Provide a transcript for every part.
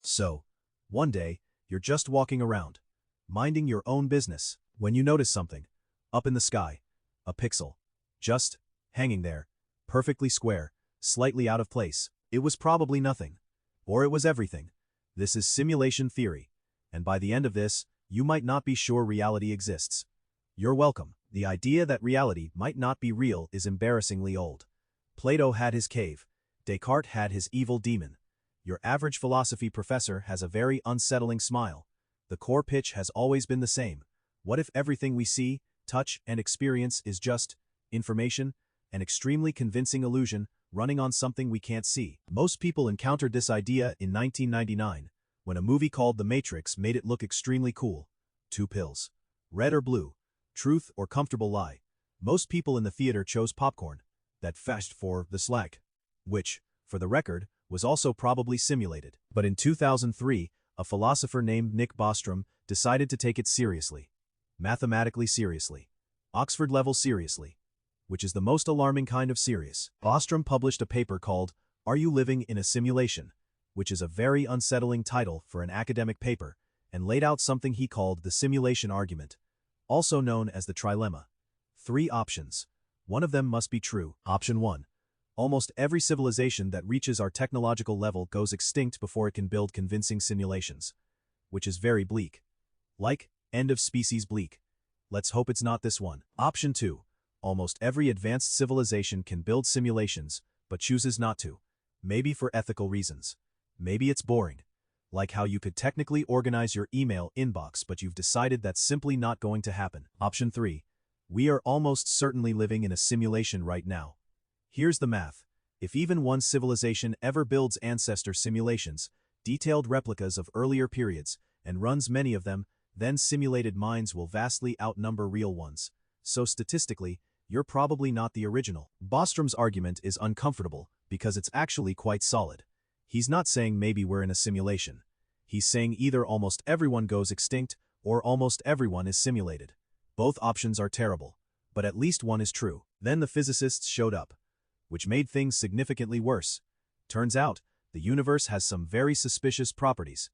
So, one day, you're just walking around, minding your own business, when you notice something, up in the sky, a pixel, just hanging there, perfectly square, slightly out of place. It was probably nothing. Or it was everything. This is simulation theory, and by the end of this, you might not be sure reality exists. You're welcome. The idea that reality might not be real is embarrassingly old. Plato had his cave. Descartes had his evil demon. Your average philosophy professor has a very unsettling smile. The core pitch has always been the same. What if everything we see, touch, and experience is just information, an extremely convincing illusion running on something we can't see? Most people encountered this idea in 1999, when a movie called The Matrix made it look extremely cool. 2 pills. Red or blue. Truth or comfortable lie. Most people in the theater chose popcorn. That fast for the slack. Which, for the record, was also probably simulated. But in 2003, a philosopher named Nick Bostrom decided to take it seriously. Mathematically seriously. Oxford-level seriously. Which is the most alarming kind of serious. Bostrom published a paper called Are You Living in a Simulation? Which is a very unsettling title for an academic paper, and laid out something he called the simulation argument, also known as the trilemma. 3 options. One of them must be true. Option 1. Almost every civilization that reaches our technological level goes extinct before it can build convincing simulations. Which is very bleak. Like, end of species bleak. Let's hope it's not this one. Option 2. Almost every advanced civilization can build simulations, but chooses not to. Maybe for ethical reasons. Maybe it's boring. Like how you could technically organize your email inbox, but you've decided that's simply not going to happen. Option 3. We are almost certainly living in a simulation right now. Here's the math. If even one civilization ever builds ancestor simulations, detailed replicas of earlier periods, and runs many of them, then simulated minds will vastly outnumber real ones. So statistically, you're probably not the original. Bostrom's argument is uncomfortable because it's actually quite solid. He's not saying maybe we're in a simulation. He's saying either almost everyone goes extinct or almost everyone is simulated. Both options are terrible, but at least one is true. Then the physicists showed up, which made things significantly worse. Turns out, the universe has some very suspicious properties.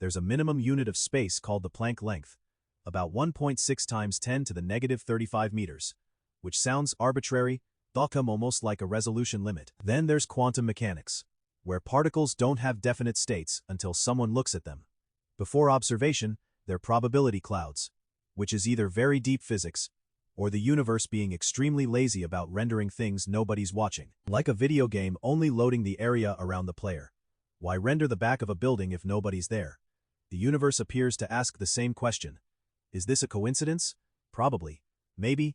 There's a minimum unit of space called the Planck length, about 1.6 times 10 to the negative 35 meters, which sounds arbitrary, almost like a resolution limit. Then there's quantum mechanics, where particles don't have definite states until someone looks at them. Before observation, they're probability clouds, which is either very deep physics, or the universe being extremely lazy about rendering things nobody's watching. Like a video game only loading the area around the player. Why render the back of a building if nobody's there? The universe appears to ask the same question. Is this a coincidence? Probably. Maybe.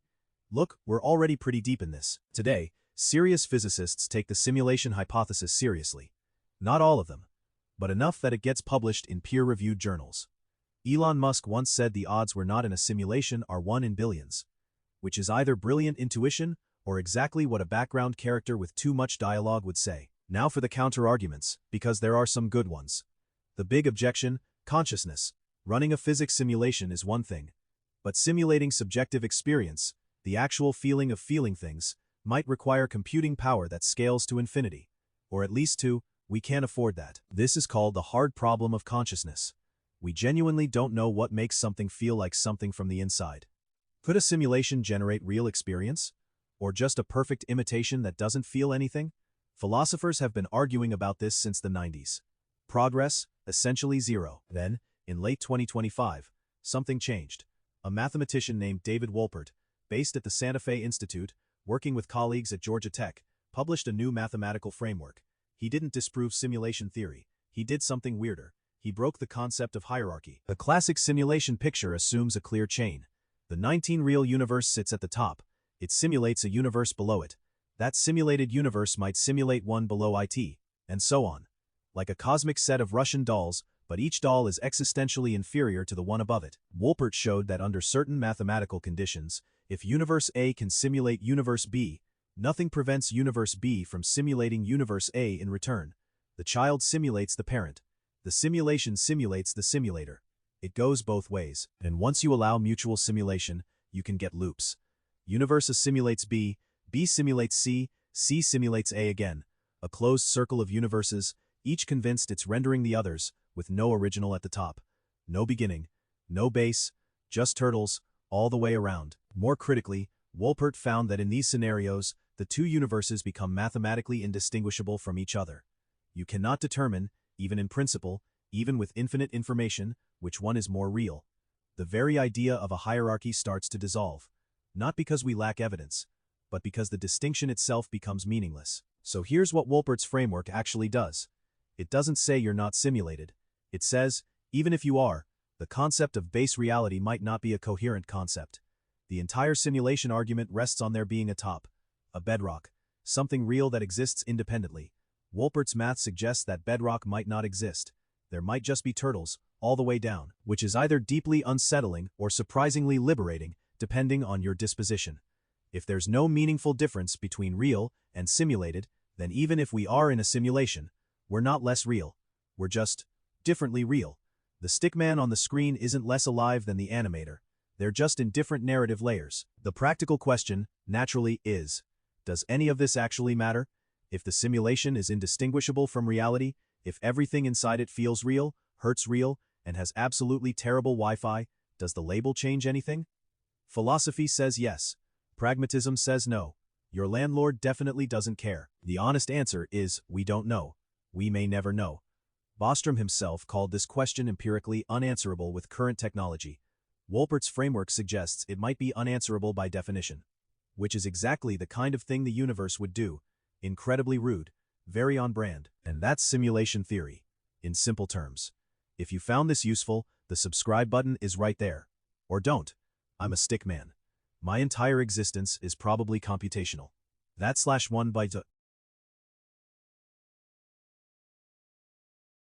Look, we're already pretty deep in this. Today, serious physicists take the simulation hypothesis seriously. Not all of them, but enough that it gets published in peer-reviewed journals. Elon Musk once said the odds we're not in a simulation are 1 in billions, which is either brilliant intuition or exactly what a background character with too much dialogue would say. Now for the counter-arguments, because there are some good ones. The big objection, consciousness. Running a physics simulation is one thing, but simulating subjective experience, the actual feeling of feeling things, might require computing power that scales to infinity. Or at least to, we can't afford that. This is called the hard problem of consciousness. We genuinely don't know what makes something feel like something from the inside. Could a simulation generate real experience? Or just a perfect imitation that doesn't feel anything? Philosophers have been arguing about this since the 90s. Progress, essentially zero. Then, in late 2025, something changed. A mathematician named David Wolpert, based at the Santa Fe Institute, working with colleagues at Georgia Tech, published a new mathematical framework. He didn't disprove simulation theory. He did something weirder. He broke the concept of hierarchy. The classic simulation picture assumes a clear chain. The 19 real universe sits at the top. It simulates a universe below it. That simulated universe might simulate one below it, and so on. Like a cosmic set of Russian dolls, but each doll is existentially inferior to the one above it. Wolpert showed that under certain mathematical conditions, if universe A can simulate universe B, nothing prevents universe B from simulating universe A in return. The child simulates the parent. The simulation simulates the simulator. It goes both ways. And once you allow mutual simulation, you can get loops. Universe A simulates B, B simulates C, C simulates A again. A closed circle of universes, each convinced it's rendering the others, with no original at the top. No beginning, no base, just turtles, all the way around. More critically, Wolpert found that in these scenarios, the two universes become mathematically indistinguishable from each other. You cannot determine, even in principle, even with infinite information, which one is more real. The very idea of a hierarchy starts to dissolve, not because we lack evidence, but because the distinction itself becomes meaningless. So here's what Wolpert's framework actually does. It doesn't say you're not simulated. It says, even if you are, the concept of base reality might not be a coherent concept. The entire simulation argument rests on there being a top, a bedrock, something real that exists independently. Wolpert's math suggests that bedrock might not exist. There might just be turtles, all the way down, which is either deeply unsettling or surprisingly liberating, depending on your disposition. If there's no meaningful difference between real and simulated, then even if we are in a simulation, we're not less real. We're just differently real. The stickman on the screen isn't less alive than the animator. They're just in different narrative layers. The practical question, naturally, is, does any of this actually matter? If the simulation is indistinguishable from reality, if everything inside it feels real, hurts real, and has absolutely terrible Wi-Fi, does the label change anything? Philosophy says yes. Pragmatism says no. Your landlord definitely doesn't care. The honest answer is, we don't know. We may never know. Bostrom himself called this question empirically unanswerable with current technology. Wolpert's framework suggests it might be unanswerable by definition, which is exactly the kind of thing the universe would do. Incredibly rude, very on brand. And that's simulation theory, in simple terms. If you found this useful, the subscribe button is right there. Or don't. I'm a stick man. My entire existence is probably computational. That /1 by